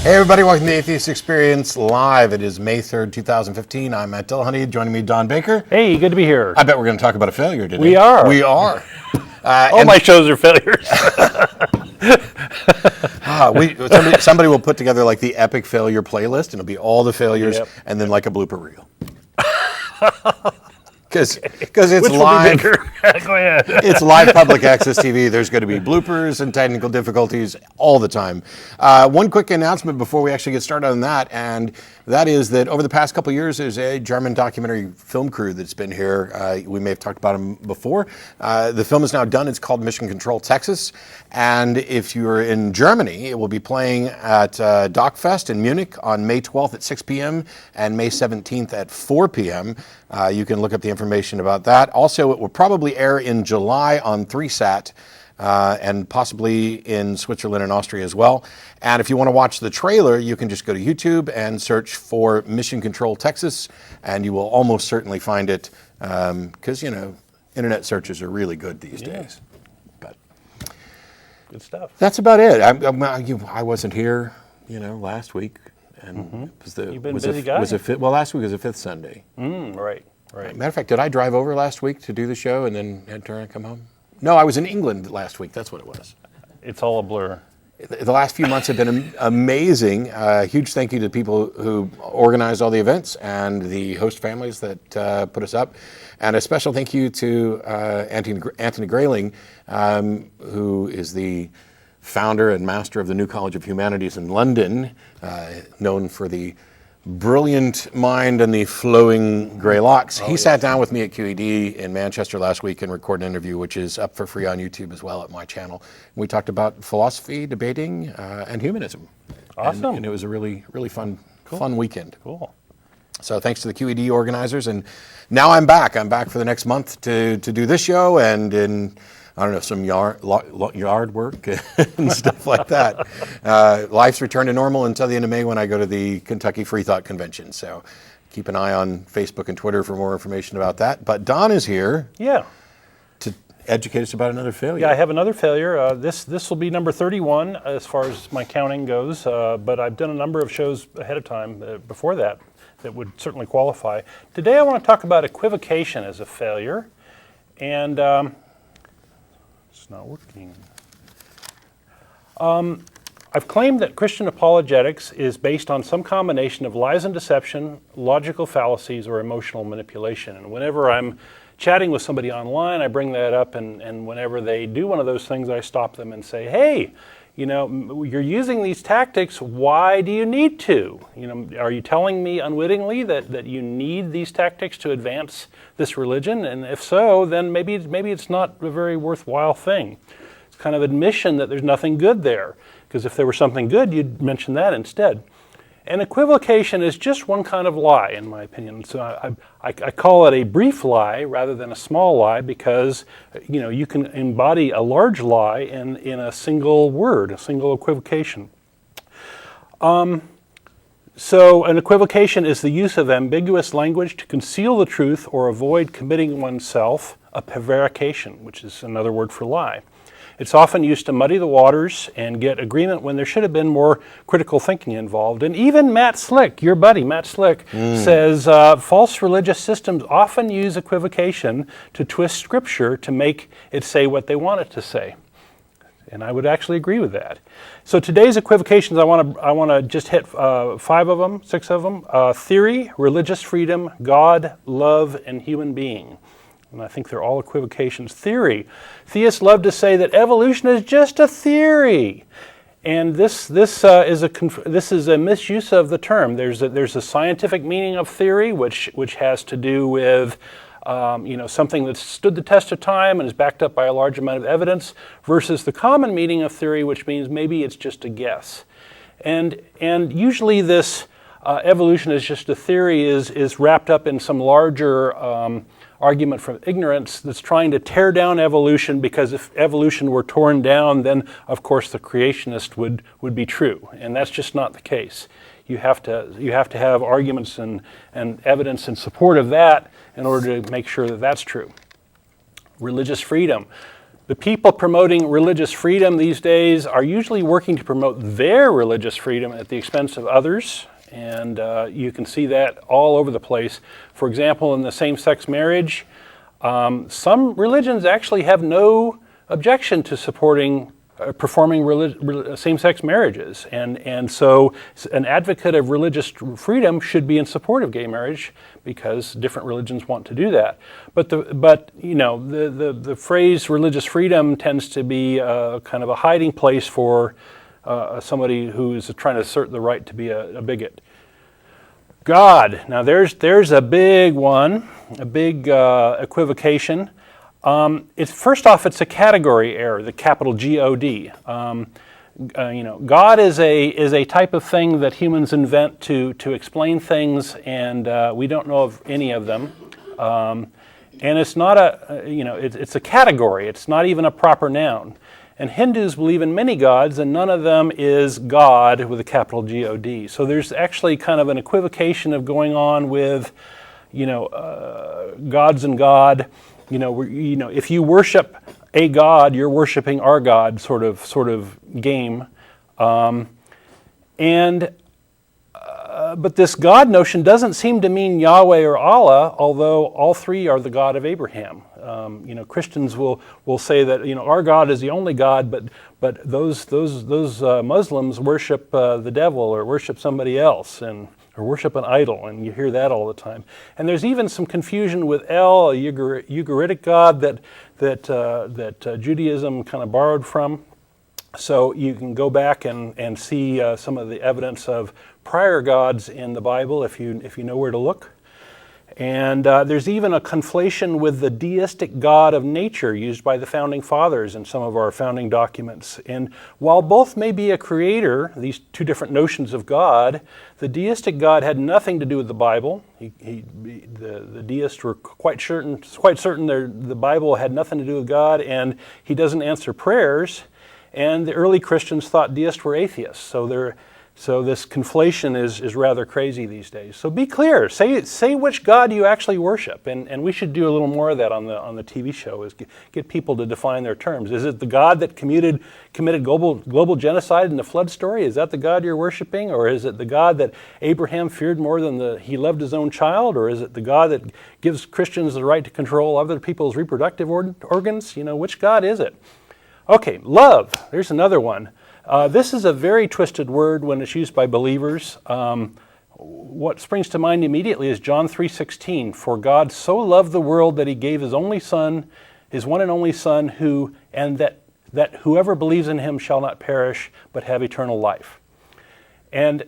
Hey everybody, welcome to the Atheist Experience Live. It is May 3rd, 2015. I'm Matt Dillahunty. Joining me, Don Baker. Hey, good to be here. I bet we're going to talk about a failure today. We are. We are. All my shows are failures. Somebody will put together like the epic failure playlist, and it'll be all the failures, and then like a blooper reel. Because it's live. Go ahead. It's live public access TV. There's going to be bloopers and technical difficulties all the time. One quick announcement before we actually get started on that, and that is that over the past couple of years, there's a German documentary film crew that's been here. We may have talked about them before. The film is now done. It's called Mission Control Texas. And if you're in Germany, it will be playing at Dockfest in Munich on May 12th at 6 p.m. and May 17th at 4 p.m. You can look up the information about that. Also, it will probably air in July on 3Sat and possibly in Switzerland and Austria as well. And if you want to watch the trailer, you can just go to YouTube and search for Mission Control Texas, and you will almost certainly find it because, internet searches are really good these days. But good stuff. That's about it. I wasn't here, last week. And it was You've been a busy guy. Last week was the fifth Sunday. Right. Matter of fact, did I drive over last week to do the show and then had to turn and come home? No, I was in England last week. That's what it was. It's all a blur. The last few months have been amazing. Huge thank you to people who organized all the events and the host families that put us up. And a special thank you to Anthony Grayling, who is the founder and master of the New College of Humanities in London, known for the brilliant mind and the flowing grey locks. He sat down with me at QED in Manchester last week and recorded an interview, which is up for free on YouTube as well at my channel. We talked about philosophy, debating, and humanism. Awesome. And it was a really, really fun weekend. Cool. So thanks to the QED organizers. And now I'm back. I'm back for the next month to do this show and in some yard work and stuff like that. Life's returned to normal until the end of May when I go to the Kentucky Free Thought Convention. So keep an eye on Facebook and Twitter for more information about that. But Don is here. Yeah. To educate us about another failure. Yeah, I have another failure. This will be number 31 as far as my counting goes. But I've done a number of shows ahead of time before that would certainly qualify. Today I want to talk about equivocation as a failure. And it's not working. I've claimed that Christian apologetics is based on some combination of lies and deception, logical fallacies, or emotional manipulation. And whenever I'm chatting with somebody online, I bring that up, and whenever they do one of those things, I stop them and say, hey, you're using these tactics, why do you need to? Are you telling me unwittingly that you need these tactics to advance this religion? And if so, then maybe it's not a very worthwhile thing. It's kind of admission that there's nothing good there, because if there were something good, you'd mention that instead. And equivocation is just one kind of lie, in my opinion. So I call it a brief lie rather than a small lie because, you can embody a large lie in a single word, a single equivocation. So an equivocation is the use of ambiguous language to conceal the truth or avoid committing oneself, a prevarication, which is another word for lie. It's often used to muddy the waters and get agreement when there should have been more critical thinking involved. And even Matt Slick, your buddy Matt Slick, says false religious systems often use equivocation to twist scripture to make it say what they want it to say. And I would actually agree with that. So today's equivocations, I want to just hit 6 of them. Theory, religious freedom, God, love, and human being. And I think they're all equivocations. Theory. Theists love to say that evolution is just a theory. And this is a misuse of the term. There's a scientific meaning of theory, which has to do with something that's stood the test of time and is backed up by a large amount of evidence, versus the common meaning of theory, which means maybe it's just a guess. And usually this evolution is just a theory is wrapped up in some larger argument from ignorance that's trying to tear down evolution, because if evolution were torn down, then of course the creationist would be true, and that's just not the case. You have to have arguments and evidence in support of that in order to make sure that that's true. Religious freedom. The people promoting religious freedom these days are usually working to promote their religious freedom at the expense of others, and you can see that all over the place. For example, in the same-sex marriage, some religions actually have no objection to supporting performing same-sex marriages, and so an advocate of religious freedom should be in support of gay marriage because different religions want to do that. But the phrase religious freedom tends to be kind of a hiding place for somebody who is trying to assert the right to be a bigot. God. Now there's a big one, a big equivocation. It's first off, it's a category error, the capital G-O-D. God is a type of thing that humans invent to explain things, and we don't know of any of them. And it's not it's a category. It's not even a proper noun. And Hindus believe in many gods, and none of them is God with a capital G-O-D. So there's actually kind of an equivocation of going on with, gods and God. If you worship a god, you're worshiping our God, sort of game, but this God notion doesn't seem to mean Yahweh or Allah, although all three are the God of Abraham. Christians will say that our God is the only God, but those Muslims worship the devil or worship somebody else or worship an idol, and you hear that all the time. And there's even some confusion with El, a Ugaritic god that Judaism kind of borrowed from. So you can go back and see some of the evidence of prior gods in the Bible if you know where to look. And there's even a conflation with the deistic God of nature used by the Founding Fathers in some of our founding documents. And while both may be a creator, these two different notions of God, the deistic God had nothing to do with the Bible. The deists were quite certain the Bible had nothing to do with God, and he doesn't answer prayers. And the early Christians thought deists were atheists. So this conflation is rather crazy these days. So be clear. Say which God you actually worship, and we should do a little more of that on the TV show. Is get people to define their terms. Is it the God that committed global genocide in the flood story? Is that the God you're worshiping, or is it the God that Abraham feared more than he loved his own child, or is it the God that gives Christians the right to control other people's reproductive organs? Which God is it? Okay, love. There's another one. This is a very twisted word when it's used by believers. What springs to mind immediately is John 3:16. For God so loved the world that he gave his only Son, his one and only Son, that whoever believes in him shall not perish but have eternal life. And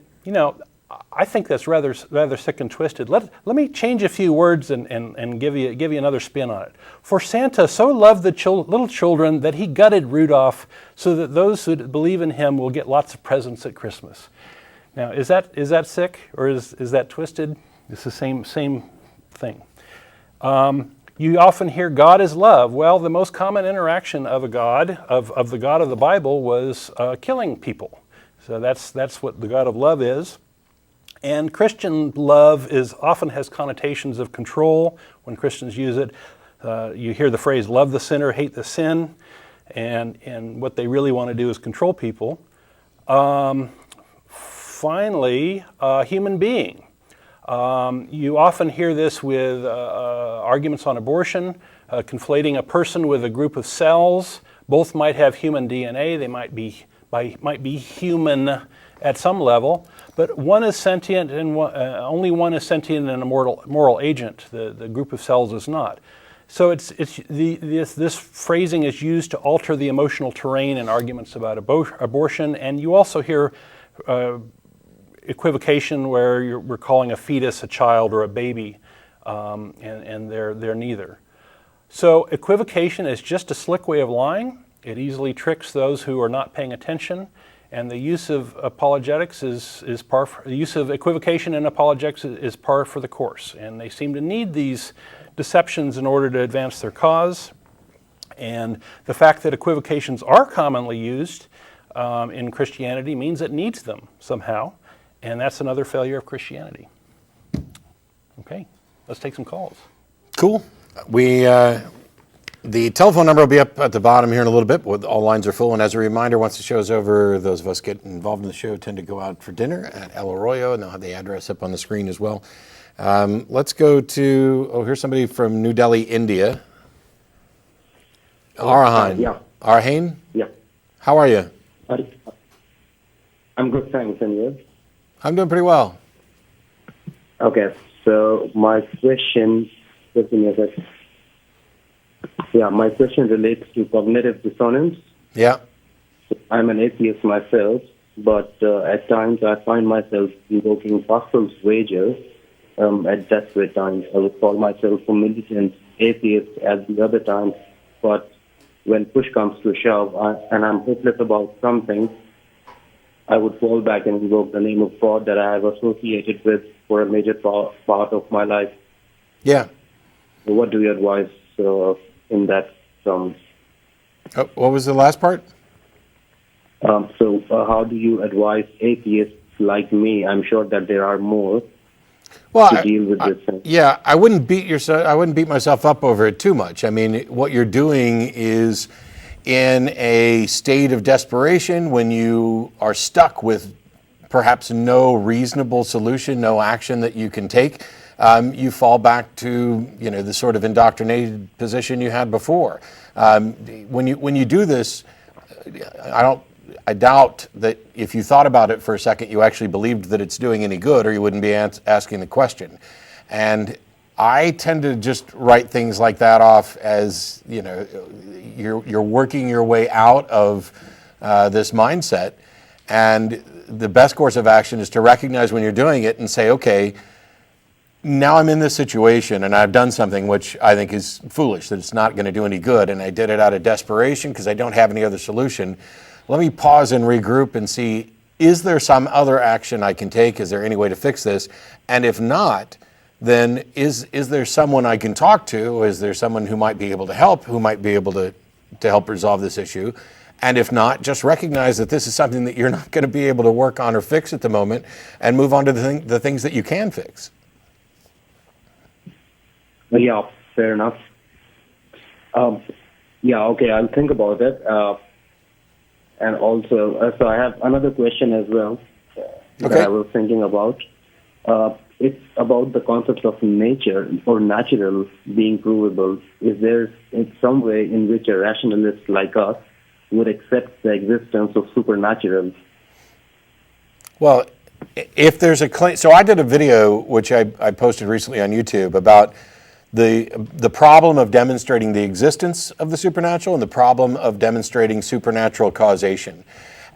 I think that's rather sick and twisted. Let me change a few words and give you another spin on it. For Santa so loved the little children that he gutted Rudolph so that those who believe in him will get lots of presents at Christmas. Now, is that sick or is that twisted? It's the same thing. You often hear God is love. Well, the most common interaction of a God, of the God of the Bible, was killing people. So that's what the God of love is. And Christian love often has connotations of control when Christians use it. You hear the phrase, love the sinner, hate the sin, and what they really want to do is control people. Finally, human being. You often hear this with arguments on abortion, conflating a person with a group of cells. Both might have human DNA. They might be human at some level, but one is sentient and only one is sentient and a moral agent. The group of cells is not. So this phrasing is used to alter the emotional terrain in arguments about abortion, and you also hear equivocation where we're calling a fetus a child or a baby, and they're neither. So equivocation is just a slick way of lying. It easily tricks those who are not paying attention. And the use of apologetics the use of equivocation and apologetics is par for the course. And they seem to need these deceptions in order to advance their cause. And the fact that equivocations are commonly used in Christianity means it needs them somehow. And that's another failure of Christianity. Okay, let's take some calls. Cool. The telephone number will be up at the bottom here in a little bit. All lines are full. And as a reminder, once the show's over, those of us get involved in the show tend to go out for dinner at El Arroyo, and they'll have the address up on the screen as well. Let's go to, here's somebody from New Delhi, India. Arihane. Yeah. Arihane? Yeah. How are you? I'm good, thanks. And you? I'm doing pretty well. Okay. So my question, my question relates to cognitive dissonance. Yeah. I'm an atheist myself, but at times I find myself invoking Pascal's wager. At desperate times, I would call myself a militant atheist at the other times, but when push comes to shove and I'm hopeless about something, I would fall back and invoke the name of God that I have associated with for a major part of my life. Yeah. What do you advise in that terms? What was the last part? So how do you advise atheists like me? I'm sure that there are more to deal with this thing. Yeah, I wouldn't beat myself up over it too much. I mean, what you're doing is in a state of desperation when you are stuck with perhaps no reasonable solution, no action that you can take. You fall back to the sort of indoctrinated position you had before. When you do this, I doubt that if you thought about it for a second, you actually believed that it's doing any good, or you wouldn't be asking the question. And I tend to just write things like that off as you're working your way out of this mindset, and the best course of action is to recognize when you're doing it and say, okay, now I'm in this situation and I've done something which I think is foolish, that it's not going to do any good, and I did it out of desperation because I don't have any other solution. Let me pause and regroup and see, is there some other action I can take? Is there any way to fix this? And if not, then is there someone I can talk to? Or is there someone who might be able to help, who might be able to help resolve this issue? And if not, just recognize that this is something that you're not going to be able to work on or fix at the moment, and move on to the things that you can fix. Yeah, fair enough. Okay, I'll think about it. And also, so I have another question as well that I was thinking about. It's about the concept of nature or natural being provable. Is there some way in which a rationalist like us would accept the existence of supernatural? Well, if there's a claim, so I did a video which I posted recently on YouTube about the problem of demonstrating the existence of the supernatural and the problem of demonstrating supernatural causation.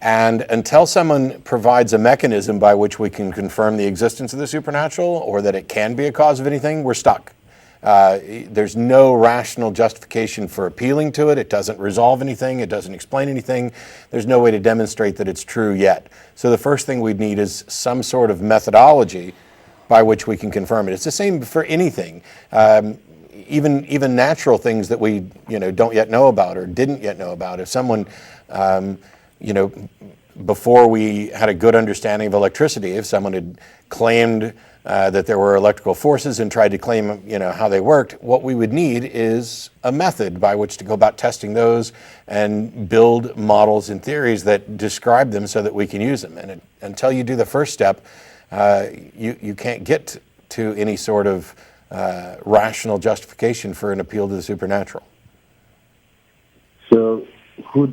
And until someone provides a mechanism by which we can confirm the existence of the supernatural, or that it can be a cause of anything, we're stuck. There's no rational justification for appealing to it. It doesn't resolve anything. It doesn't explain anything. There's no way to demonstrate that it's true yet. So the first thing we'd need is some sort of methodology by which we can confirm it. It's the same for anything. Even natural things that we don't yet know about or didn't yet know about. If someone before we had a good understanding of electricity, if someone had claimed that there were electrical forces and tried to claim how they worked, what we would need is a method by which to go about testing those and build models and theories that describe them so that we can use them. And until you do the first step, you can't get to any sort of rational justification for an appeal to the supernatural. So who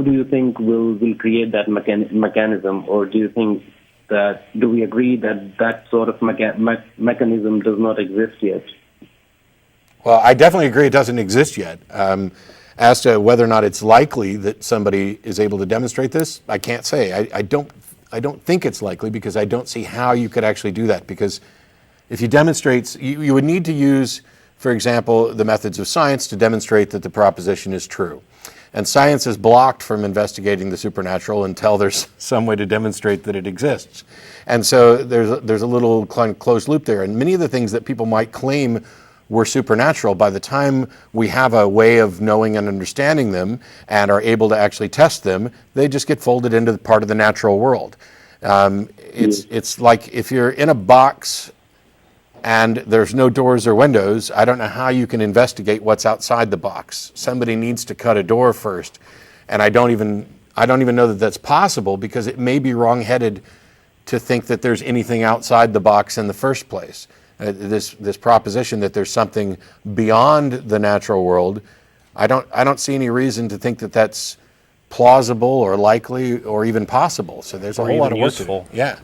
do you think will create that mechanism, or do you think do we agree that sort of mechanism does not exist yet? Well, I definitely agree it doesn't exist yet. As to whether or not it's likely that somebody is able to demonstrate this, I can't say. I don't think it's likely, because I don't see how you could actually do that. Because if you demonstrate, you would need to use, for example, the methods of science to demonstrate that the proposition is true. And science is blocked from investigating the supernatural until there's some way to demonstrate that it exists. And so there's a little closed loop there. And many of the things that people might claim were supernatural, by the time we have a way of knowing and understanding them and are able to actually test them, they just get folded into the part of the natural world. It's like if you're in a box and there's no doors or windows, I don't know how you can investigate what's outside the box. Somebody needs to cut a door first, and I don't even know that that's possible, because it may be wrong-headed to think that there's anything outside the box in the first place. This proposition that there's something beyond the natural world, I don't see any reason to think that that's plausible or likely or even possible. So there's a whole lot of work to do. Yeah.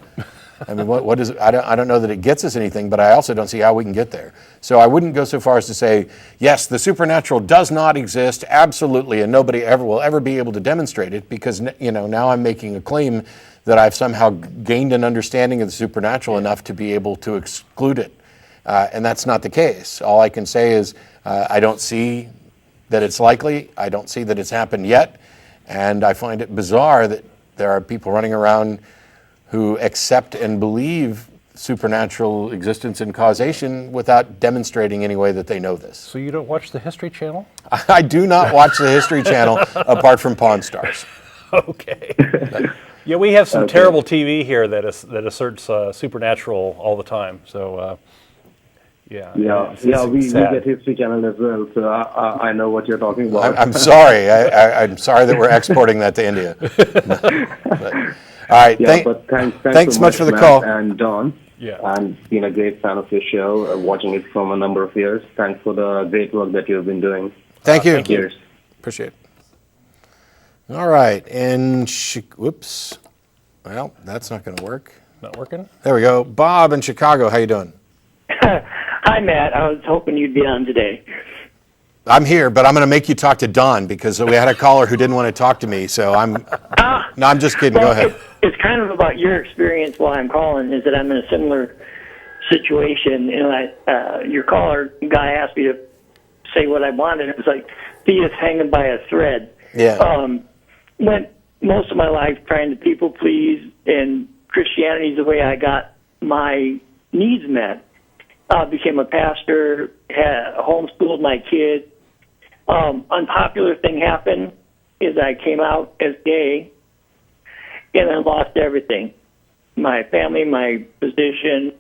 I mean, what is it? I don't know that it gets us anything, but I also don't see how we can get there. So I wouldn't go so far as to say, yes, the supernatural does not exist, absolutely, and nobody will ever be able to demonstrate it, because now I'm making a claim that I've somehow gained an understanding of the supernatural enough to be able to exclude it, and that's not the case. All I can say is I don't see that it's likely. I don't see that it's happened yet, and I find it bizarre that there are people running around who accept and believe supernatural existence and causation without demonstrating any way that they know this. So you don't watch the History Channel? I do not watch the History Channel apart from Pawn Stars. Okay. Yeah, we have some terrible TV here that asserts supernatural all the time. So, yeah. We get History Channel as well, so I know what you're talking about. I'm sorry. I'm sorry that we're exporting that to India. But, all right. Thanks so much for the Matt call. And Don. Yeah. I'm been a great fan of your show, watching it from a number of years. Thanks for the great work that you've been doing. Thank you. Cheers. Appreciate it. All right. And whoops. Well, that's not going to work. Not working? There we go. Bob in Chicago. How you doing? Hi, Matt. I was hoping you'd be on today. I'm here, but I'm going to make you talk to Don, because we had a caller who didn't want to talk to me. So no, I'm just kidding. Well, Go ahead. It's kind of about your experience while I'm calling, is that I'm in a similar situation. Your caller guy asked me to say what I wanted. It was like theist hanging by a thread. Yeah. Went most of my life trying to people please, and Christianity is the way I got my needs met. Became a pastor, homeschooled my kids. Unpopular thing happened is I came out as gay, and I lost everything. My family, my position,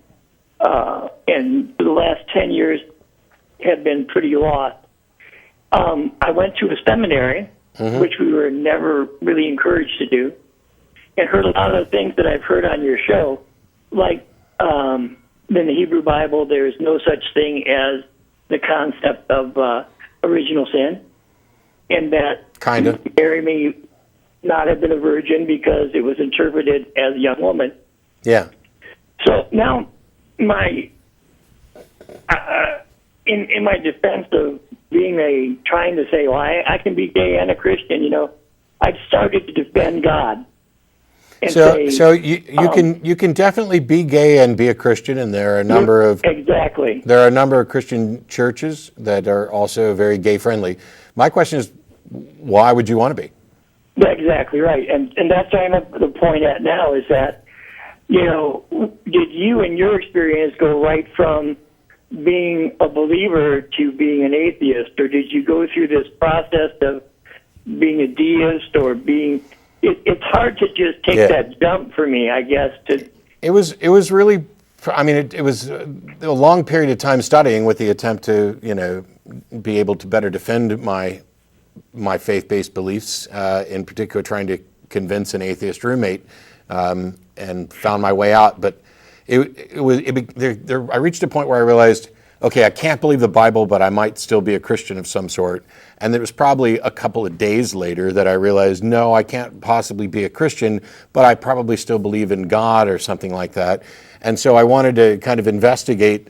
and the last 10 years have been pretty lost. I went to a seminary, which we were never really encouraged to do, and heard a lot of the things that I've heard on your show, like in the Hebrew Bible, there is no such thing as the concept of original sin, and that Mary may not have been a virgin because it was interpreted as a young woman. Yeah. So now, in my defense of trying to say, well, I can be gay and a Christian, I started to defend God. So you can definitely be gay and be a Christian, and there are a number of Christian churches that are also very gay friendly. My question is, why would you want to be? Exactly right, and that's what I'm at the point at now, is that did you in your experience go right from being a believer to being an atheist, or did you go through this process of being a deist or being? It's hard to just take that jump for me, I guess. It was really, I mean, it was a long period of time studying with the attempt to, be able to better defend my faith-based beliefs, in particular trying to convince an atheist roommate, and found my way out. But I reached a point where I realized, okay, I can't believe the Bible, but I might still be a Christian of some sort. And it was probably a couple of days later that I realized, no, I can't possibly be a Christian, but I probably still believe in God or something like that. And so I wanted to kind of investigate,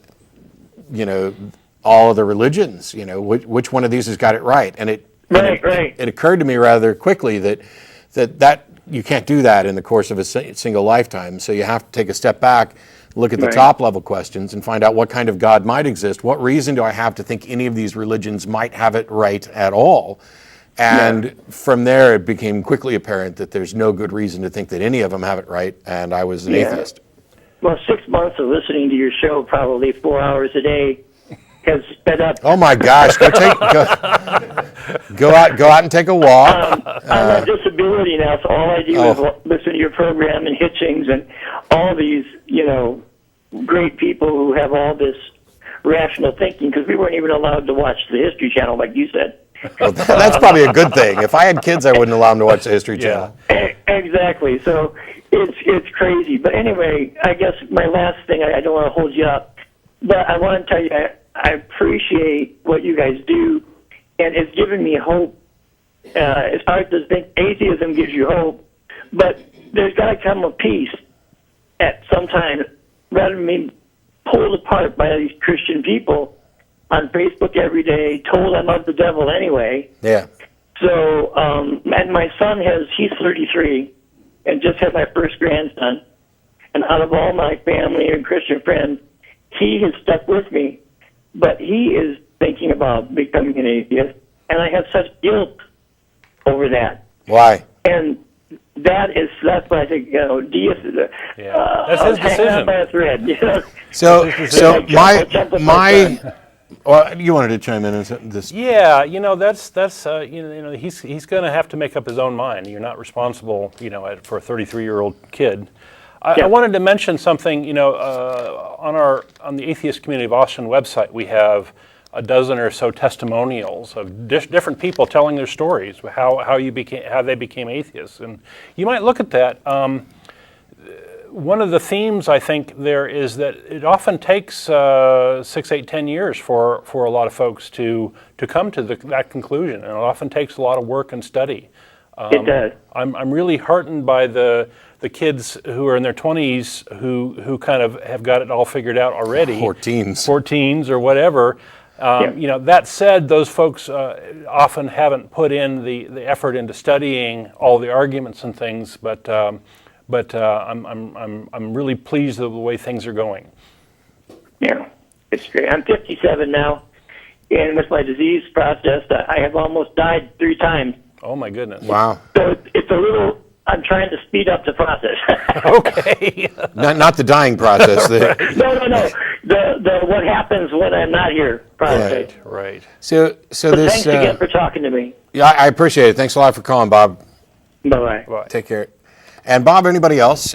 all of the religions, which one of these has got it right. And it occurred to me rather quickly that you can't do that in the course of a single lifetime. So you have to take a step back, look at the top level questions, and find out what kind of God might exist. What reason do I have to think any of these religions might have it right at all? And from there, it became quickly apparent that there's no good reason to think that any of them have it right, and I was an atheist. Well, 6 months of listening to your show, probably 4 hours a day, has sped up. Oh my gosh! Go out and take a walk. I'm on disability now, so all I do is listen to your program and Hitchings and all these, great people who have all this rational thinking, because we weren't even allowed to watch the History Channel, like you said. Well, that's probably a good thing. If I had kids, I wouldn't allow them to watch the History Channel. Exactly. So it's crazy. But anyway, I guess my last thing, I don't want to hold you up, but I want to tell you, I appreciate what you guys do, and it's given me hope. It's hard to think atheism gives you hope, but there's got to come a peace at some time, rather than being pulled apart by these Christian people on Facebook every day, told I'm of the devil anyway. Yeah. So, and my son he's 33, and just had my first grandson. And out of all my family and Christian friends, he has stuck with me. But he is thinking about becoming an atheist, and I have such guilt over that. Why? And that's why I think, deist is that's his decision. By a thread, So my well, you wanted to chime in on this? Yeah, that's he's going to have to make up his own mind. You're not responsible, for a 33-year-old kid. I wanted to mention something. On the Atheist Community of Austin website, we have a dozen or so testimonials of different people telling their stories, how they became atheists, and you might look at that. One of the themes I think there is that it often takes 6, 8, 10 years for a lot of folks to come to that conclusion, and it often takes a lot of work and study. It does. I'm really heartened by the kids who are in their 20s who kind of have got it all figured out already. 14s or whatever. That said, those folks often haven't put in the effort into studying all the arguments and things, but I'm really pleased with the way things are going. Yeah, it's great. I'm 57 now, and with my disease process, I have almost died 3 times. Oh my goodness! Wow. So it's a little. I'm trying to speed up the process. Okay. Not the dying process. No. The what happens when I'm not here process. Right. So this. Thanks again for talking to me. Yeah, I appreciate it. Thanks a lot for calling, Bob. Bye-bye. Take care. And Bob, anybody else,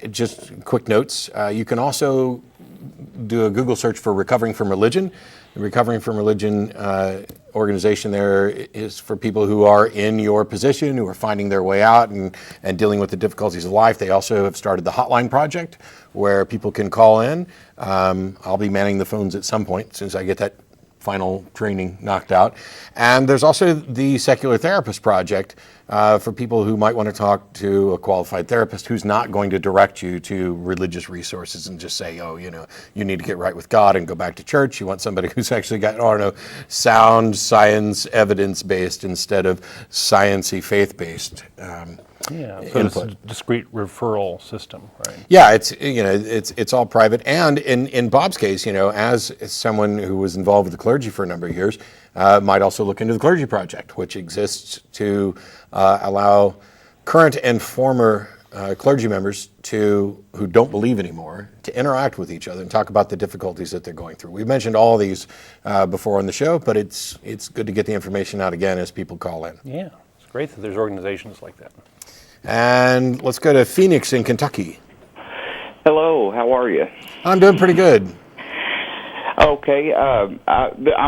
just quick notes. You can also do a Google search for Recovering from Religion. The Recovering from Religion organization there is for people who are in your position, who are finding their way out and dealing with the difficulties of life. They also have started the Hotline Project, where people can call in. I'll be manning the phones at some point, as soon as I get that final training knocked out. And there's also the Secular Therapist Project for people who might want to talk to a qualified therapist who's not going to direct you to religious resources and just say, you need to get right with God and go back to church. You want somebody who's actually got, sound science, evidence-based instead of science-y, faith-based input. Discrete referral system, right? Yeah, it's all private. And in Bob's case, as someone who was involved with the clergy for a number of years, might also look into the Clergy Project, which exists to allow current and former clergy members who don't believe anymore to interact with each other and talk about the difficulties that they're going through. We've mentioned all of these before on the show, but it's good to get the information out again as people call in. Yeah, it's great that there's organizations like that. And let's go to Phoenix in Kentucky. Hello, how are you? I'm doing pretty good. Okay, I'm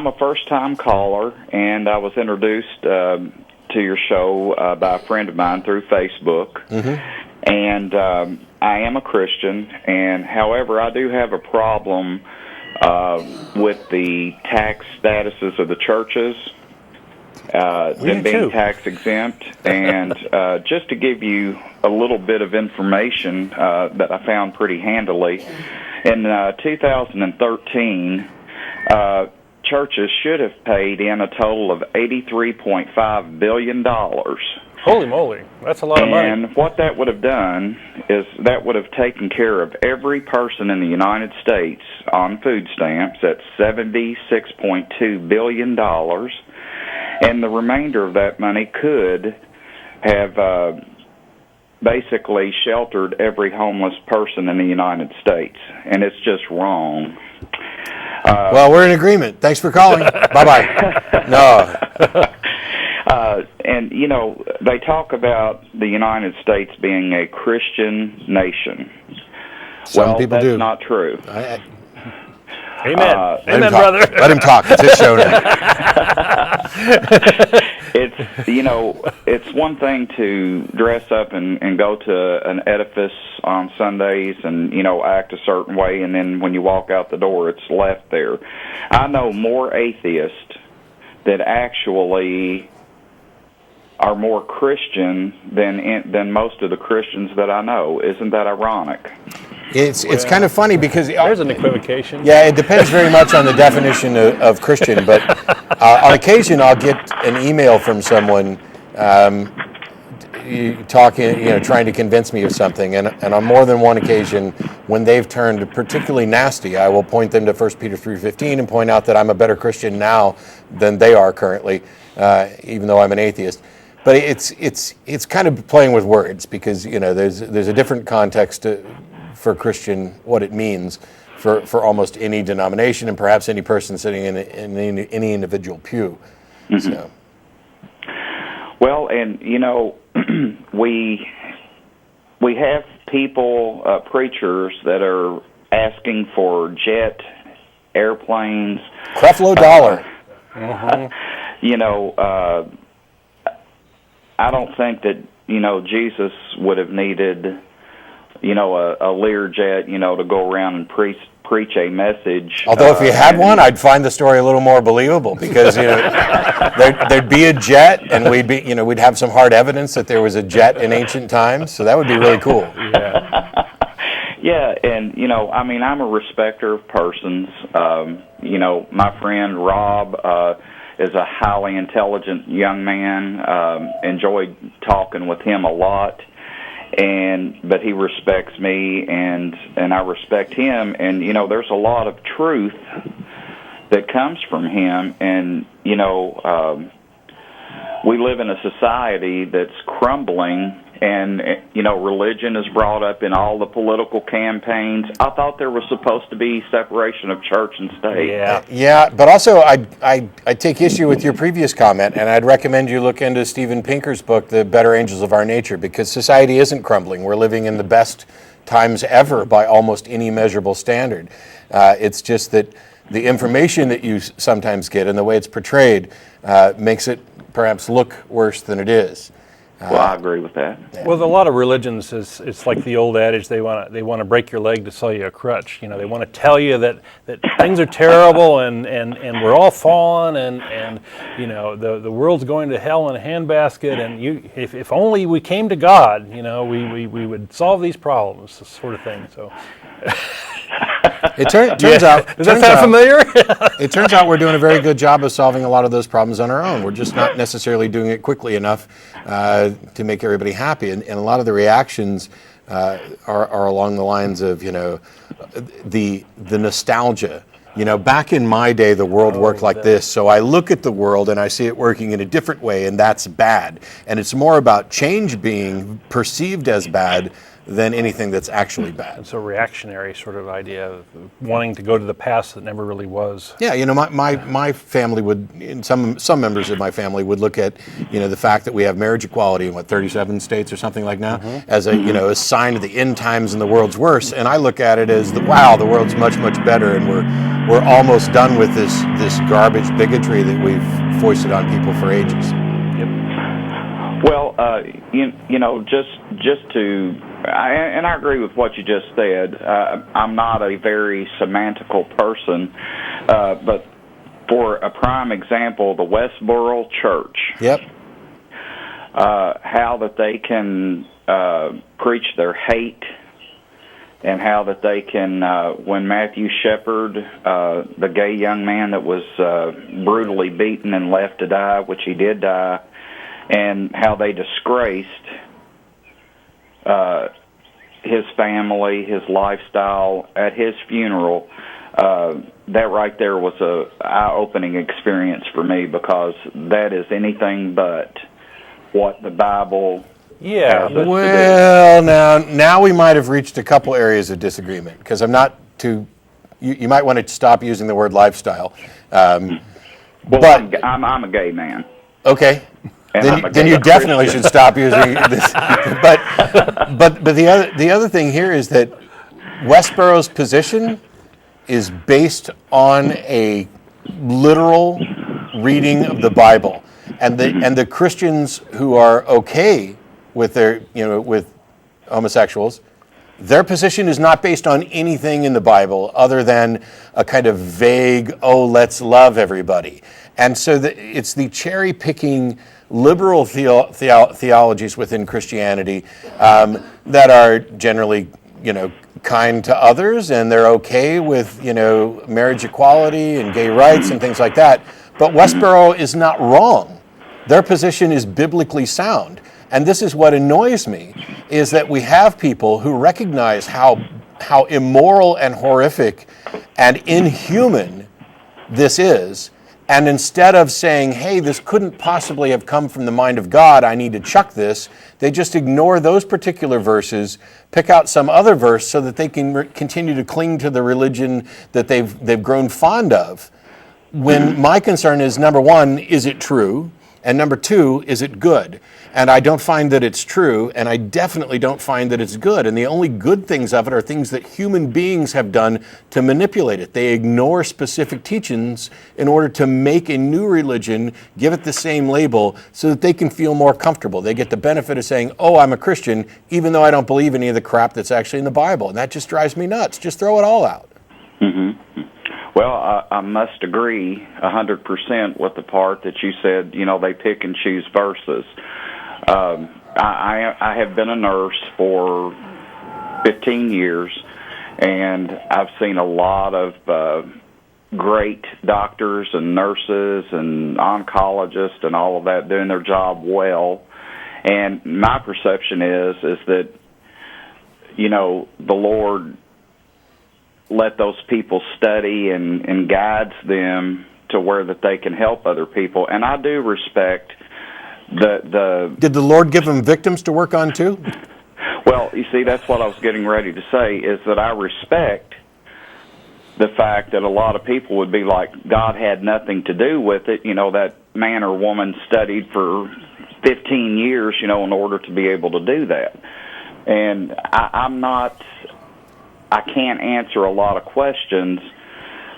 a first-time caller, and I was introduced to your show by a friend of mine through Facebook. Mm-hmm. And I am a Christian, and however, I do have a problem with the tax statuses of the churches. Them being tax exempt, and just to give you a little bit of information that I found pretty handily, in 2013, churches should have paid in a total of $83.5 billion. Holy moly, that's a lot of money. And what that would have done is that would have taken care of every person in the United States on food stamps at $76.2 billion. And the remainder of that money could have basically sheltered every homeless person in the United States. And it's just wrong. Well, we're in agreement. Thanks for calling. Bye-bye. No. And, they talk about the United States being a Christian nation. Some people that's do. not true. Amen. Amen, talk. brother. Let him talk. It's his show now. It's one thing to dress up and go to an edifice on Sundays and, act a certain way, and then when you walk out the door, it's left there. I know more atheists that actually are more Christian than most of the Christians that I know. Isn't that ironic? It's kind of funny because There's an equivocation. Yeah, it depends very much on the definition of Christian, but on occasion I'll get an email from someone trying to convince me of something, and on more than one occasion, when they've turned particularly nasty, I will point them to 1 Peter 3:15 and point out that I'm a better Christian now than they are currently, even though I'm an atheist. But it's kind of playing with words because there's a different context for Christian, what it means for almost any denomination and perhaps any person sitting in any individual pew. Mm-hmm. So. Well, and we have people, preachers that are asking for jet airplanes. Creflo Dollar. I don't think that Jesus would have needed a Learjet to go around and preach a message. Although if you had one, I'd find the story a little more believable because there'd be a jet, and we'd have some hard evidence that there was a jet in ancient times. So that would be really cool. Yeah. Yeah, and I'm a respecter of persons. My friend Rob is a highly intelligent young man. Enjoyed talking with him a lot. But he respects me, and I respect him, and there's a lot of truth that comes from him, and we live in a society that's crumbling, and religion is brought up in all the political campaigns. I thought there was supposed to be separation of church and state. Yeah, but also I take issue with your previous comment, and I'd recommend you look into Steven Pinker's book, The Better Angels of Our Nature, because society isn't crumbling. We're living in the best times ever by almost any measurable standard. It's just that the information that you sometimes get and the way it's portrayed makes it perhaps look worse than it is. Well, I agree with that. Yeah. Well, a lot of religions it's like the old adage: they want to break your leg to sell you a crutch. They want to tell you that things are terrible and we're all fallen and the world's going to hell in a handbasket, and if only we came to God, we would solve these problems, this sort of thing. So. It turns out. Does that sound familiar? It turns out we're doing a very good job of solving a lot of those problems on our own. We're just not necessarily doing it quickly enough to make everybody happy. And a lot of the reactions are along the lines of, the nostalgia. Back in my day, the world worked like this. So I look at the world and I see it working in a different way, and that's bad. And it's more about change being perceived as bad than anything that's actually bad. It's a reactionary sort of idea of wanting to go to the past that never really was. Yeah, my family would, some members of my family would look at, the fact that we have marriage equality in 37 states or something like now as a sign of the end times and the world's worse. And I look at it as the world's much, much better, and we're almost done with this garbage bigotry that we've foisted on people for ages. Yep. Well, just to. And I agree with what you just said. I'm not a very semantical person, but for a prime example, the Westboro Church. Yep. How that they can preach their hate, and how that they can, when Mathew Shepard, the gay young man that was brutally beaten and left to die, which he did die, and how they disgraced his family, his lifestyle at his funeral. That right there was a eye-opening experience for me, because that is anything but what the Bible has us to well, now we might have reached a couple areas of disagreement, because I'm not too. You might want to stop using the word lifestyle. Well, but I'm a gay man. Okay. Then you definitely should stop using this. But the other thing here is that Westborough's position is based on a literal reading of the Bible, and the Christians who are okay with their with homosexuals, their position is not based on anything in the Bible other than a kind of vague, oh, let's love everybody. And so it's the cherry-picking liberal theologies within Christianity that are generally, kind to others, and they're okay with, marriage equality and gay rights and things like that. But Westboro is not wrong. Their position is biblically sound. And this is what annoys me, is that we have people who recognize how immoral and horrific and inhuman this is, and instead of saying, hey, this couldn't possibly have come from the mind of God, I need to chuck this, they just ignore those particular verses, pick out some other verse so that they can continue to cling to the religion that they've grown fond of. When my concern is, number one, is it true? And number two, is it good? And I don't find that it's true, and I definitely don't find that it's good. And the only good things of it are things that human beings have done to manipulate it. They ignore specific teachings in order to make a new religion, give it the same label, so that they can feel more comfortable. They get the benefit of saying, oh, I'm a Christian, even though I don't believe any of the crap that's actually in the Bible. And that just drives me nuts. Just throw it all out. Mm-hmm. Well, I must agree 100% with the part that you said, they pick and choose verses. I have been a nurse for 15 years, and I've seen a lot of great doctors and nurses and oncologists and all of that doing their job well. And my perception is that, the Lord let those people study and guides them to where that they can help other people. And I do respect the... Did the Lord give them victims to work on too? Well, you see, that's what I was getting ready to say, is that I respect the fact that a lot of people would be like, God had nothing to do with it. That man or woman studied for 15 years, in order to be able to do that. And I can't answer a lot of questions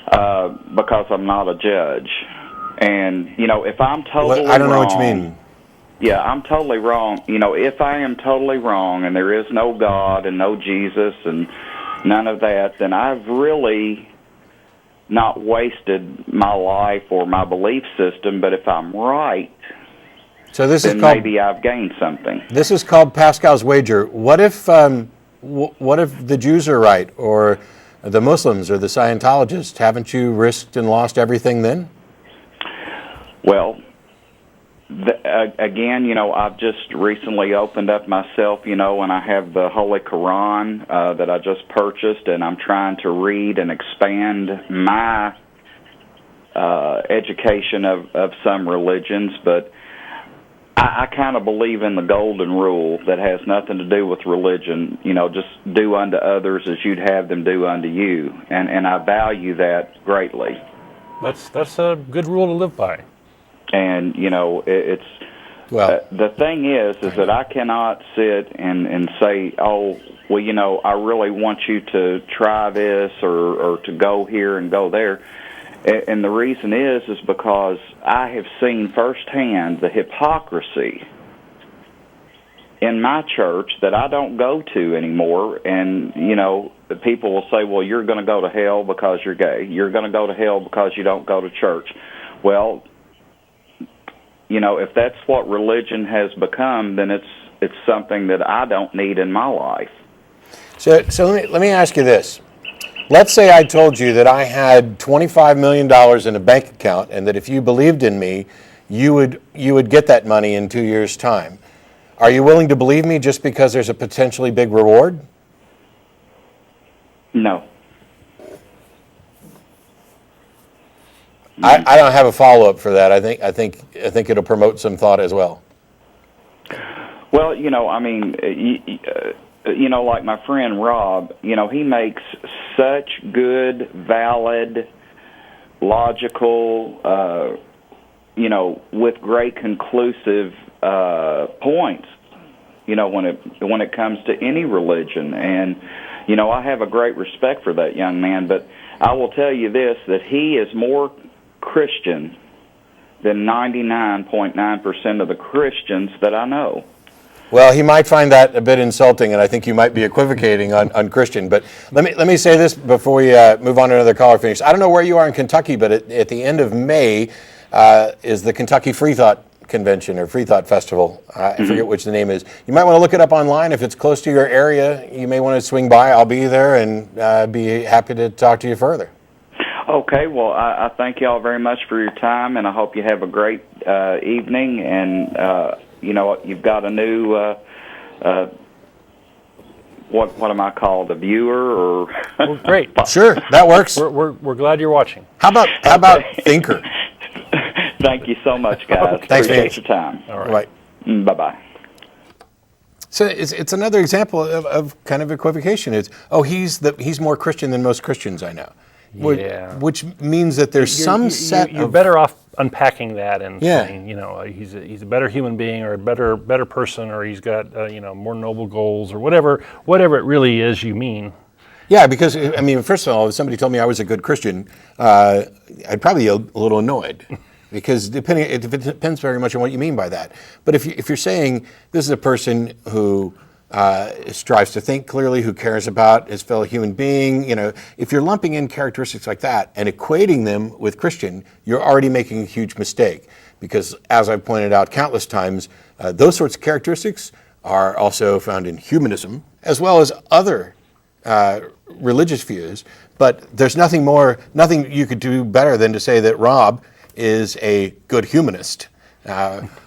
because I'm not a judge. And, if I'm totally wrong... I don't know what you mean. Yeah, I'm totally wrong. If I am totally wrong and there is no God and no Jesus and none of that, then I've really not wasted my life or my belief system. But if I'm right, so this then is called, maybe I've gained something. This is called Pascal's wager. What if the Jews are right, or the Muslims, or the Scientologists? Haven't you risked and lost everything then? Well, again, I've just recently opened up myself, and I have the Holy Quran that I just purchased, and I'm trying to read and expand my education of some religions, but I kind of believe in the golden rule that has nothing to do with religion. Just do unto others as you'd have them do unto you, and I value that greatly. That's a good rule to live by. And it's the thing is that I cannot sit and say, oh, well, I really want you to try this or to go here and go there. And the reason is because I have seen firsthand the hypocrisy in my church that I don't go to anymore. And, the people will say, well, you're going to go to hell because you're gay. You're going to go to hell because you don't go to church. Well, if that's what religion has become, then it's something that I don't need in my life. So let me ask you this. Let's say I told you that I had $25 million in a bank account, and that if you believed in me, you would get that money in 2 years' time. Are you willing to believe me just because there's a potentially big reward? No. I don't have a follow-up for that. I think it'll promote some thought as well. Well, like my friend Rob, he makes such good, valid, logical, with great conclusive points, when it comes to any religion. And, I have a great respect for that young man, but I will tell you this, that he is more Christian than 99.9% of the Christians that I know. Well, he might find that a bit insulting, and I think you might be equivocating on Christian. But let me say this before we move on to another caller finish. I don't know where you are in Kentucky, but at the end of May is the Kentucky Free Thought Convention or Free Thought Festival. I forget which the name is. You might want to look it up online. If it's close to your area, you may want to swing by. I'll be there and be happy to talk to you further. Okay, well, I thank you all very much for your time, and I hope you have a great evening. And you've got a new what am I called, a viewer or? Well, great. Sure, that works. We're glad you're watching. How about Thinker? Thank you so much, guys. Okay. Thanks, Appreciate Vince. your time. All right. Bye-bye. So it's another example of kind of equivocation. It's he's more Christian than most Christians I know. Yeah. Which means that there's You're better off unpacking that and Yeah. saying, he's a better human being or a better person, or he's got more noble goals or whatever it really is you mean. Yeah, because I mean, first of all, if somebody told me I was a good Christian, I'd probably be a little annoyed. Because it depends very much on what you mean by that. But if you're saying this is a person who strives to think clearly, who cares about his fellow human being, if you're lumping in characteristics like that and equating them with Christian, you're already making a huge mistake. Because as I've pointed out countless times, those sorts of characteristics are also found in humanism, as well as other religious views. But there's nothing you could do better than to say that Rob is a good humanist,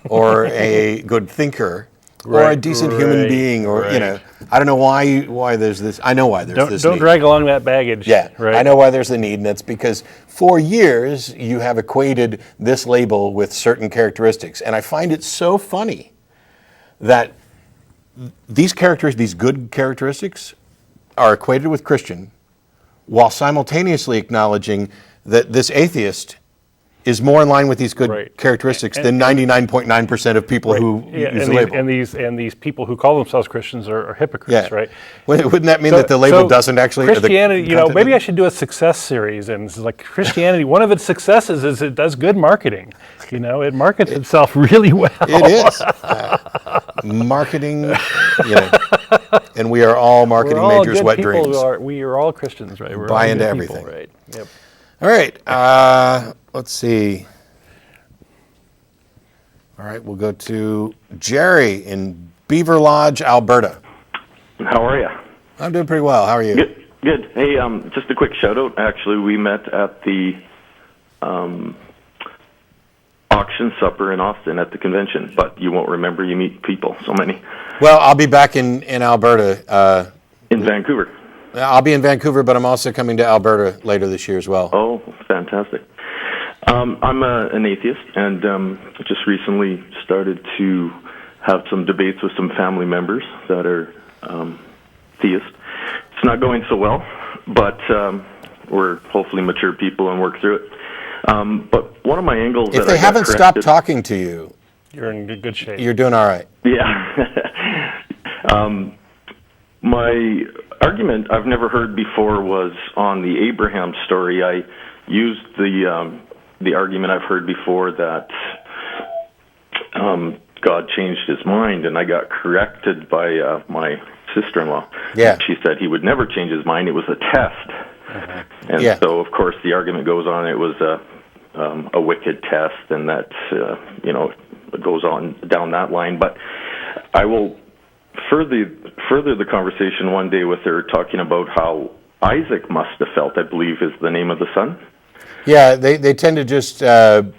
or a good thinker, or a decent human being, or I don't know why there's this. I know why there's this. Don't need. drag along that baggage. Yeah, right? I know why there's the need, and that's because for years you have equated this label with certain characteristics, and I find it so funny that these good characteristics, are equated with Christian, while simultaneously acknowledging that this atheist is more in line with these good characteristics than 99.9% of people who use the label. And these people who call themselves Christians are hypocrites, right? Wouldn't that mean that the label doesn't actually... Christianity, maybe I should do a success series, and it's like Christianity, one of its successes is it does good marketing. It markets itself really well. It is. Marketing, and we are all marketing majors' wet dreams. We are all Christians, right? We're buy all into good everything. People, right? Yep. All right. Let's see. All right, we'll go to Jerry in Beaverlodge, Alberta. How are you? I'm doing pretty well. How are you? Good. Hey, just a quick shout out. Actually, we met at the auction supper in Austin at the convention, but you won't remember. You meet people, so many. Well, I'll be back in Alberta. In Vancouver. I'll be in Vancouver, but I'm also coming to Alberta later this year as well. Oh, fantastic. I'm an atheist, and just recently started to have some debates with some family members that are theists. It's not going so well, but we're hopefully mature people and work through it. But one of my angles... If they haven't stopped talking to you... You're in good shape. You're doing all right. Yeah. My argument I've never heard before was on the Abraham story. I used the argument I've heard before that God changed his mind, and I got corrected by my sister-in-law. Yeah. She said he would never change his mind. It was a test. And so, of course, the argument goes on. It was a wicked test, and that it goes on down that line. But I will further the conversation one day with her, talking about how Isaac must have felt. I believe is the name of the son. Yeah, they tend to just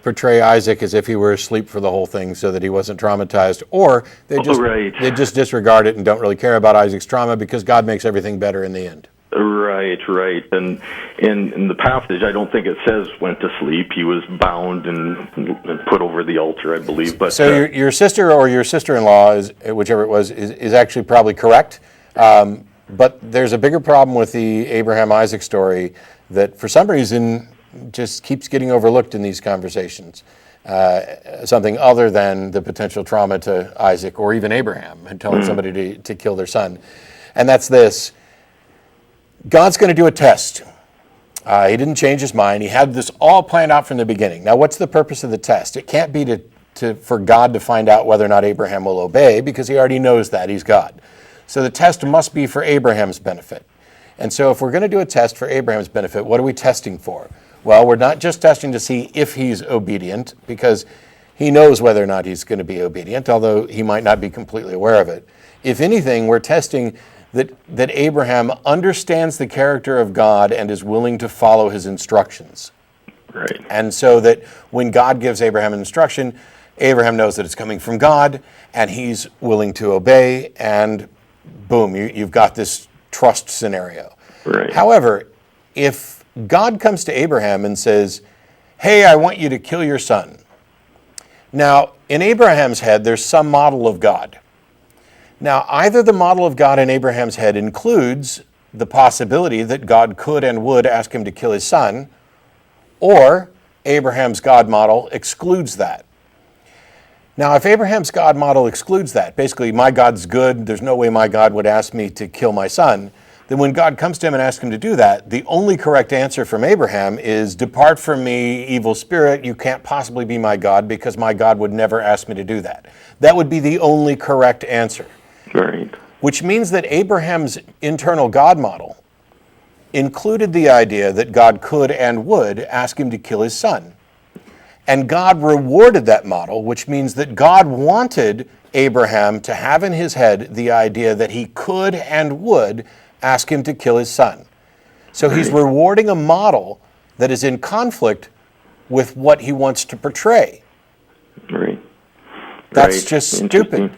portray Isaac as if he were asleep for the whole thing so that he wasn't traumatized, or they just disregard it and don't really care about Isaac's trauma because God makes everything better in the end. Right. And in the passage, I don't think it says went to sleep. He was bound and put over the altar, I believe. But so your sister or your sister-in-law, whichever it was, is actually probably correct. But there's a bigger problem with the Abraham-Isaac story that for some reason just keeps getting overlooked in these conversations. Something other than the potential trauma to Isaac or even Abraham and telling somebody to kill their son. And that's this. God's going to do a test. He didn't change his mind. He had this all planned out from the beginning. Now, what's the purpose of the test? It can't be for God to find out whether or not Abraham will obey, because he already knows that. He's God. So the test must be for Abraham's benefit. And so if we're going to do a test for Abraham's benefit, what are we testing for? Well, we're not just testing to see if he's obedient, because he knows whether or not he's going to be obedient, although he might not be completely aware of it. If anything, we're testing that Abraham understands the character of God and is willing to follow his instructions. Right. And so that when God gives Abraham an instruction, Abraham knows that it's coming from God, and he's willing to obey, and boom, you've got this trust scenario. Right. However, if God comes to Abraham and says, hey, I want you to kill your son. Now, in Abraham's head, there's some model of God. Now, either the model of God in Abraham's head includes the possibility that God could and would ask him to kill his son, or Abraham's God model excludes that. Now, if Abraham's God model excludes that, basically, my God's good, there's no way my God would ask me to kill my son, then when God comes to him and asks him to do that, the only correct answer from Abraham is, depart from me, evil spirit, you can't possibly be my God, because my God would never ask me to do that. That would be the only correct answer. Right. Which means that Abraham's internal God model included the idea that God could and would ask him to kill his son. And God rewarded that model, which means that God wanted Abraham to have in his head the idea that he could and would ask him to kill his son. So he's rewarding a model that is in conflict with what he wants to portray. Right. That's just stupid.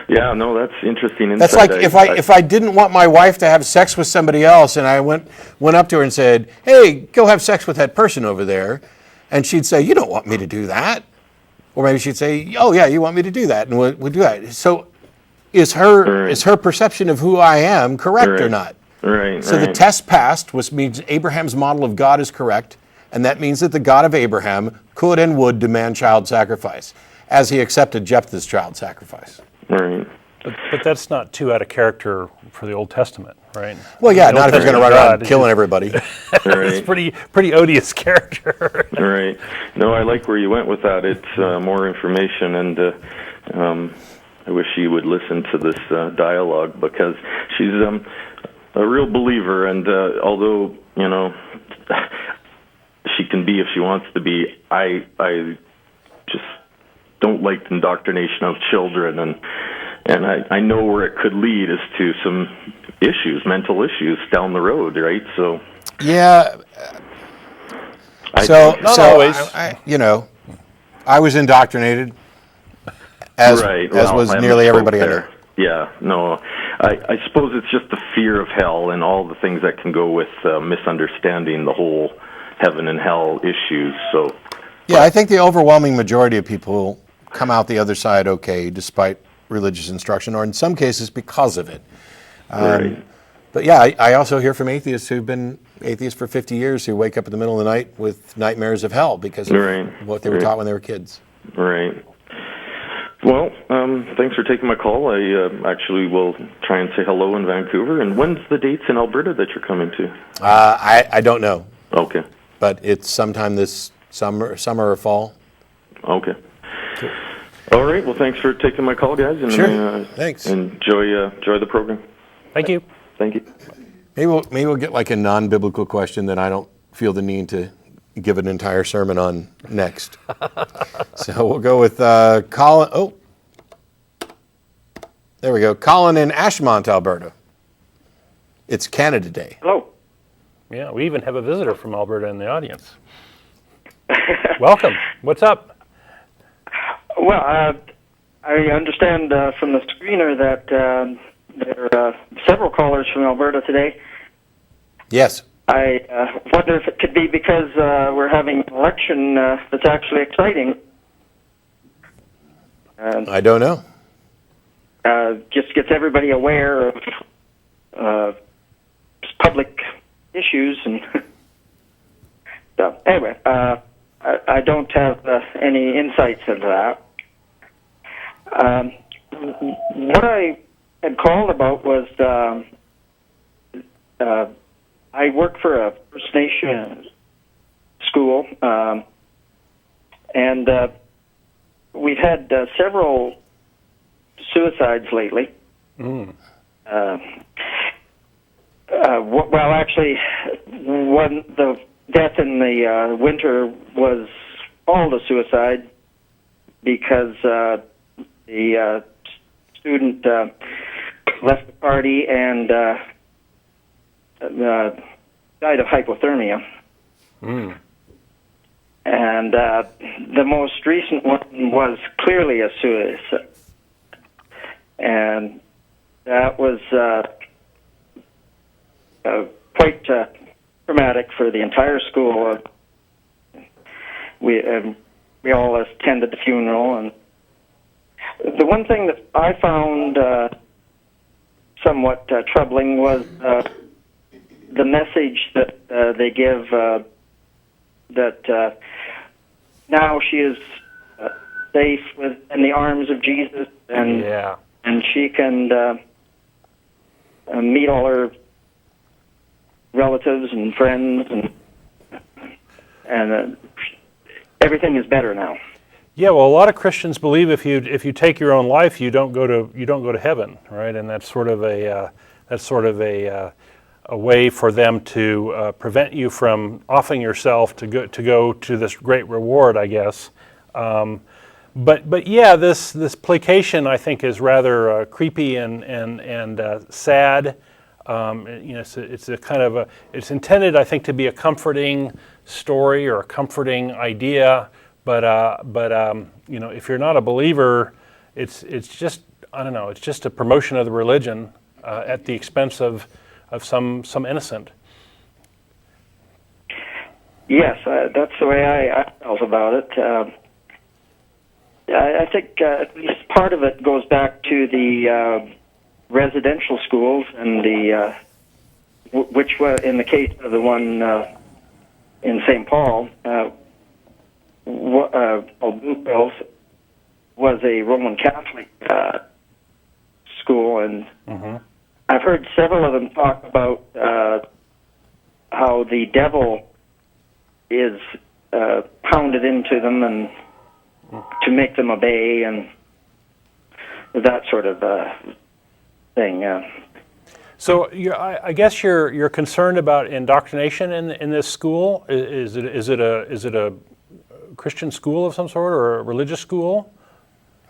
Yeah, no, that's interesting. That's like if I didn't want my wife to have sex with somebody else, and I went up to her and said, hey, go have sex with that person over there, and she'd say, you don't want me to do that. Or maybe she'd say, oh yeah, you want me to do that, and we'll do that. So is her perception of who I am correct or not? Right. So the test passed, which means Abraham's model of God is correct, and that means that the God of Abraham could and would demand child sacrifice, as he accepted Jephthah's child sacrifice. Right. But that's not too out of character for the Old Testament, right? Well, yeah, The not Old if he's going to Testament run around God killing everybody. It's pretty odious character. Right. No, I like where you went with that. It's more information, and I wish she would listen to this dialogue, because she's a real believer, and although, she can be if she wants to be, I just don't like the indoctrination of children, and I know where it could lead is to some issues, mental issues down the road, right? So yeah. Not always. I was indoctrinated, as was nearly everybody I know. Yeah, no, I suppose it's just the fear of hell and all the things that can go with misunderstanding the whole heaven and hell issues. So yeah, I think the overwhelming majority of people come out the other side okay, despite religious instruction, or in some cases because of it. Right. But yeah, I also hear from atheists who've been atheists for 50 years who wake up in the middle of the night with nightmares of hell because of what they were taught when they were kids. Right. Well, thanks for taking my call. I actually will try and say hello in Vancouver. And when's the dates in Alberta that you're coming to? I don't know. Okay. But it's sometime this summer or fall. Okay. Cool. All right. Well, thanks for taking my call, guys. And sure. Thanks. Enjoy the program. Thank you. Thank you. Maybe we'll get like a non-biblical question that I don't feel the need to give an entire sermon on next. So we'll go with Colin. Oh, there we go. Colin in Ashmont, Alberta. It's Canada Day. Hello. Yeah, we even have a visitor from Alberta in the audience. Welcome. What's up? Well, I understand from the screener that there are several callers from Alberta today. Yes. I wonder if it could be because we're having an election that's actually exciting. I don't know. Just gets everybody aware of public issues. And so, anyway, I don't have any insights into that. What I had called about was I work for a First Nation school, and we've had several suicides lately. Well, actually, the death in the winter was called a suicide because the student left the party and died of hypothermia. And the most recent one was clearly a suicide. And that was quite traumatic for the entire school. We all attended the funeral, and the one thing that I found somewhat troubling was the message that they give that now she is safe in the arms of Jesus, and she can meet all her relatives and friends, and everything is better now. Yeah, well, a lot of Christians believe if you take your own life, you don't go to heaven, right? And that's sort of a way for them to prevent you from offering yourself to go to this great reward, I guess. But yeah, this placation, I think, is rather creepy and sad. It's a kind of it's intended, I think, to be a comforting story or a comforting idea. But if you're not a believer, it's just, I don't know, it's just a promotion of the religion at the expense of some innocent. Yes, that's the way I felt about it. I think at least part of it goes back to the residential schools and which were in the case of the one in St. Paul. Bluefields was a Roman Catholic school, and I've heard several of them talk about how the devil is pounded into them and to make them obey and that sort of thing. So I guess you're concerned about indoctrination in this school. Is it a Christian school of some sort or a religious school?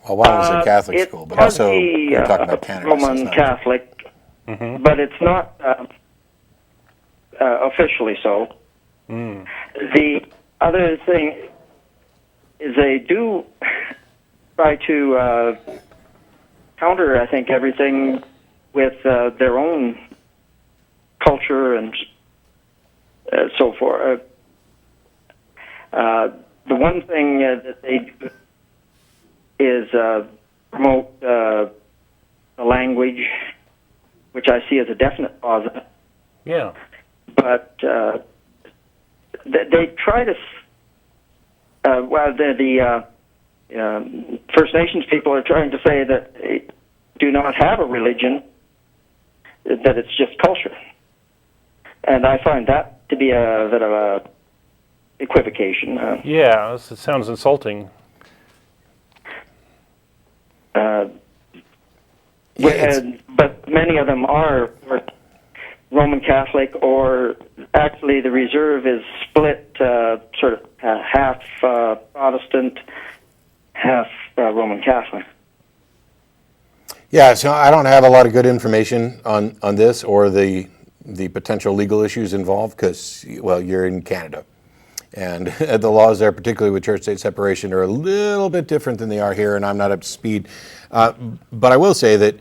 Well, one was a Catholic school, but also we're talking about Canada. Roman Catholic, but it's not officially so. The other thing is they do try to counter, I think, everything with their own culture and so forth. The one thing that they do is promote the language, which I see as a definite positive. Yeah. But they try to. The First Nations people are trying to say that they do not have a religion, that it's just culture, and I find that to be a bit of a equivocation. Yeah, it sounds insulting. But many of them are Roman Catholic, or actually the reserve is split sort of half Protestant, half Roman Catholic. Yeah, so I don't have a lot of good information on this or the potential legal issues involved because, well, you're in Canada. And the laws there, particularly with church-state separation, are a little bit different than they are here, and I'm not up to speed. But I will say that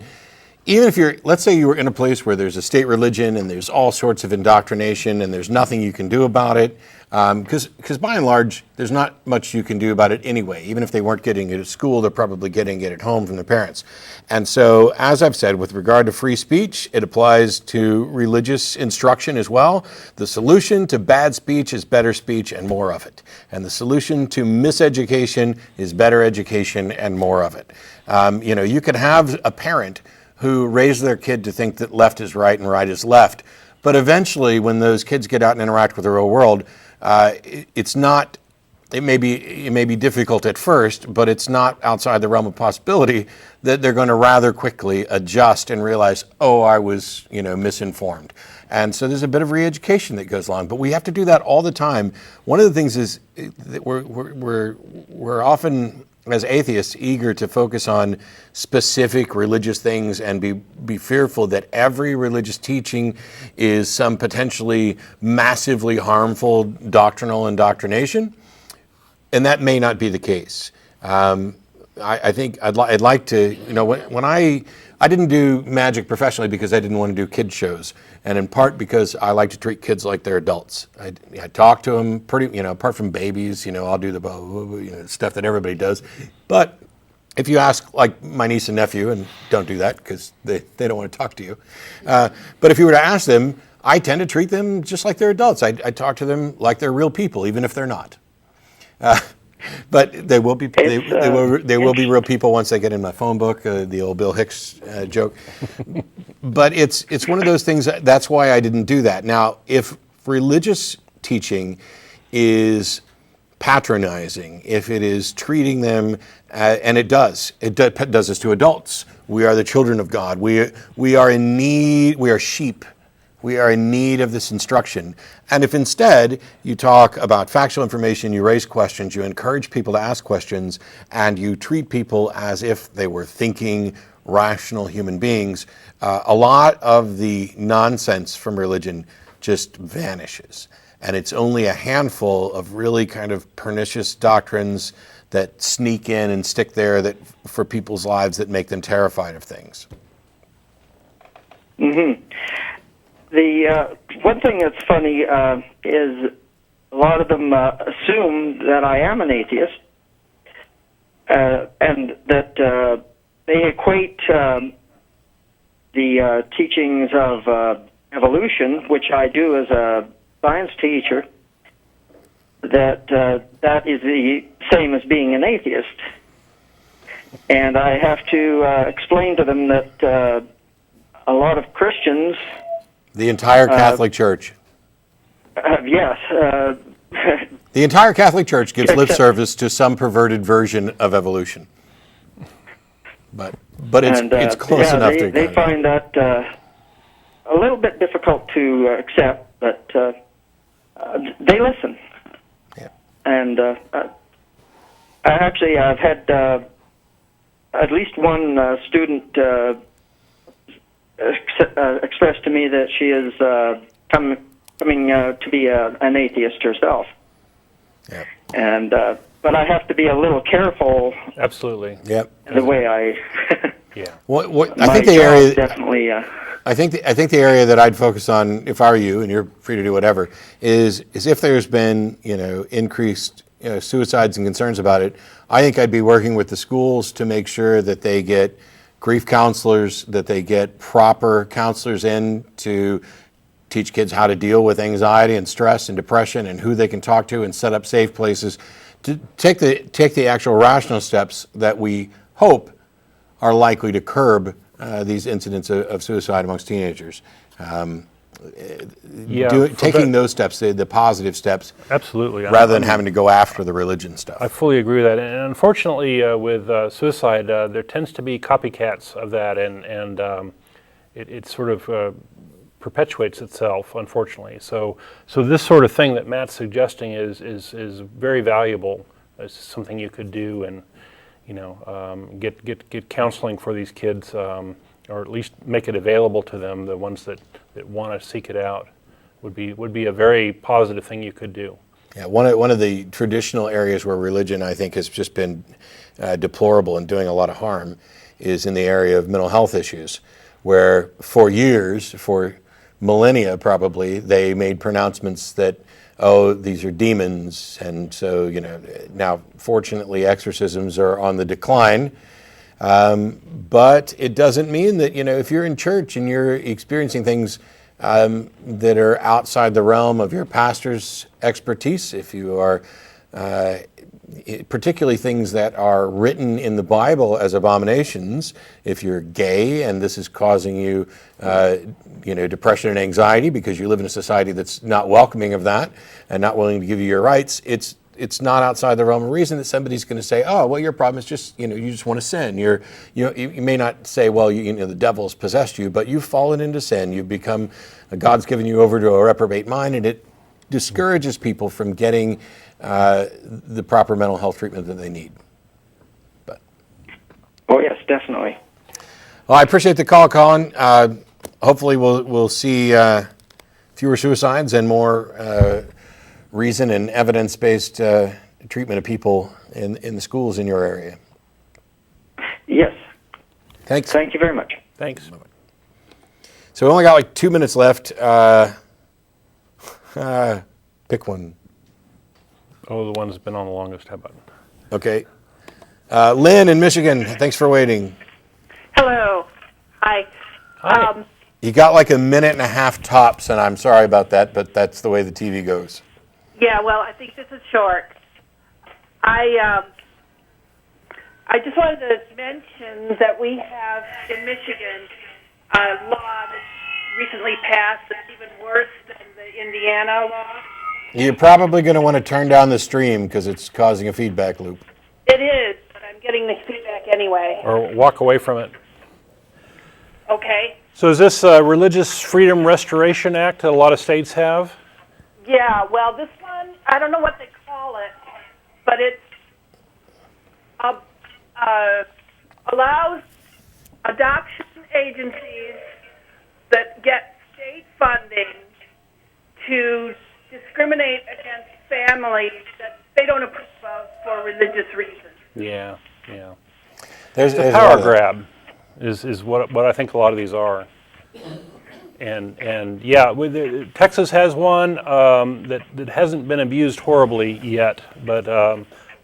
even if let's say you were in a place where there's a state religion and there's all sorts of indoctrination and there's nothing you can do about it, because by and large, there's not much you can do about it anyway. Even if they weren't getting it at school, they're probably getting it at home from their parents. And so, as I've said, with regard to free speech, it applies to religious instruction as well. The solution to bad speech is better speech and more of it. And the solution to miseducation is better education and more of it. You could have a parent who raised their kid to think that left is right and right is left, But eventually, when those kids get out and interact with the real world, it's not. It may be difficult at first, but it's not outside the realm of possibility that they're going to rather quickly adjust and realize, oh, I was, misinformed. And so there's a bit of re-education that goes along, but we have to do that all the time. One of the things is that we're often, as atheists, eager to focus on specific religious things and be fearful that every religious teaching is some potentially massively harmful doctrinal indoctrination. And that may not be the case. I think I'd like to, when I didn't do magic professionally because I didn't want to do kid shows, and in part because I like to treat kids like they're adults. I talk to them pretty, apart from babies, I'll do the stuff that everybody does. But if you ask, like my niece and nephew, and don't do that because they don't want to talk to you. But if you were to ask them, I tend to treat them just like they're adults. I talk to them like they're real people, even if they're not. But they will be they will be real people once they get in my phone book. The old Bill Hicks joke. But it's one of those things. That's why I didn't do that. Now, if religious teaching is patronizing, if it is treating them, and it does this to adults. We are the children of God. We are in need. We are sheep. We are in need of this instruction. And if instead you talk about factual information, you raise questions, you encourage people to ask questions, and you treat people as if they were thinking, rational human beings, a lot of the nonsense from religion just vanishes. And it's only a handful of really kind of pernicious doctrines that sneak in and stick there that for people's lives that make them terrified of things. Mm-hmm. The one thing that's funny is a lot of them assume that I am an atheist, and that they equate the teachings of evolution, which I do as a science teacher, that that is the same as being an atheist. And I have to explain to them that a lot of Christians... The entire Catholic Church. Yes. The entire Catholic Church gives lip service to some perverted version of evolution. But it's close enough to... They find that a little bit difficult to accept, but they listen. Yeah. And actually, I've had at least one student expressed to me that she is coming to be an atheist herself. Yeah. And but I have to be a little careful. Absolutely. Yep. The way I. Yeah. I think the area definitely. I think the area that I'd focus on, if I were you, and you're free to do whatever, is if there's been increased suicides and concerns about it. I think I'd be working with the schools to make sure that they get grief counselors, that they get proper counselors in to teach kids how to deal with anxiety and stress and depression and who they can talk to and set up safe places to take the actual rational steps that we hope are likely to curb these incidents of suicide amongst teenagers. Taking those steps, the positive steps, absolutely, rather than having to go after the religion stuff. I fully agree with that. And unfortunately, with suicide, there tends to be copycats of that, and it sort of perpetuates itself, unfortunately. So this sort of thing that Matt's suggesting is very valuable. It's something you could do, and get counseling for these kids. Or at least make it available to them, the ones that want to seek it out, would be a very positive thing you could do. Yeah, one of the traditional areas where religion, I think, has just been deplorable and doing a lot of harm is in the area of mental health issues, where for years, for millennia probably, they made pronouncements that, oh, these are demons, and so now fortunately exorcisms are on the decline. But it doesn't mean that, if you're in church and you're experiencing things that are outside the realm of your pastor's expertise, if you are particularly things that are written in the Bible as abominations. If you're gay and this is causing you, depression and anxiety because you live in a society that's not welcoming of that and not willing to give you your rights, it's not outside the realm of reason that somebody's going to say, oh, well, your problem is just, you just want to sin. You may not say, well, the devil's possessed you, but you've fallen into sin. You've become, God's given you over to a reprobate mind, and it discourages people from getting the proper mental health treatment that they need. But Oh, yes, definitely. well, I appreciate the call, Colin. Hopefully we'll see fewer suicides and more reason and evidence-based treatment of people in the schools in your area. Yes. Thanks. Thank you very much. Thanks. So we only got like 2 minutes left. Pick one. Oh, the one that's been on the longest. How about it? Okay. Lynn in Michigan, thanks for waiting. Hello. Hi. Hi. You got like a minute and a half tops, and I'm sorry about that, but that's the way the TV goes. Yeah, well, I think this is short. I just wanted to mention that we have in Michigan a law that's recently passed that's even worse than the Indiana law. You're probably going to want to turn down the stream because it's causing a feedback loop. It is, but I'm getting the feedback anyway. Or walk away from it. Okay. So is this a Religious Freedom Restoration Act that a lot of states have? Yeah, well, this one, I don't know what they call it, but it allows adoption agencies that get state funding to discriminate against families that they don't approve of for religious reasons. Yeah, yeah. There's The power grab is what I think a lot of these are. And yeah, Texas has one that hasn't been abused horribly yet, but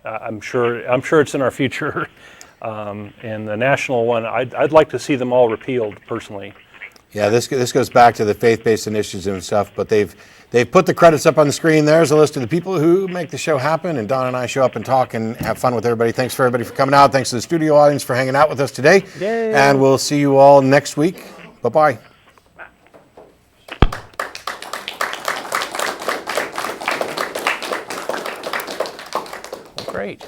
I'm sure it's in our future. And the national one, I'd like to see them all repealed personally. Yeah, this goes back to the faith-based initiatives and stuff, but they've put the credits up on the screen. There's a list of the people who make the show happen, and Don and I show up and talk and have fun with everybody. Thanks for everybody for coming out. Thanks to the studio audience for hanging out with us today. Yay. And we'll see you all next week. Bye-bye. Great.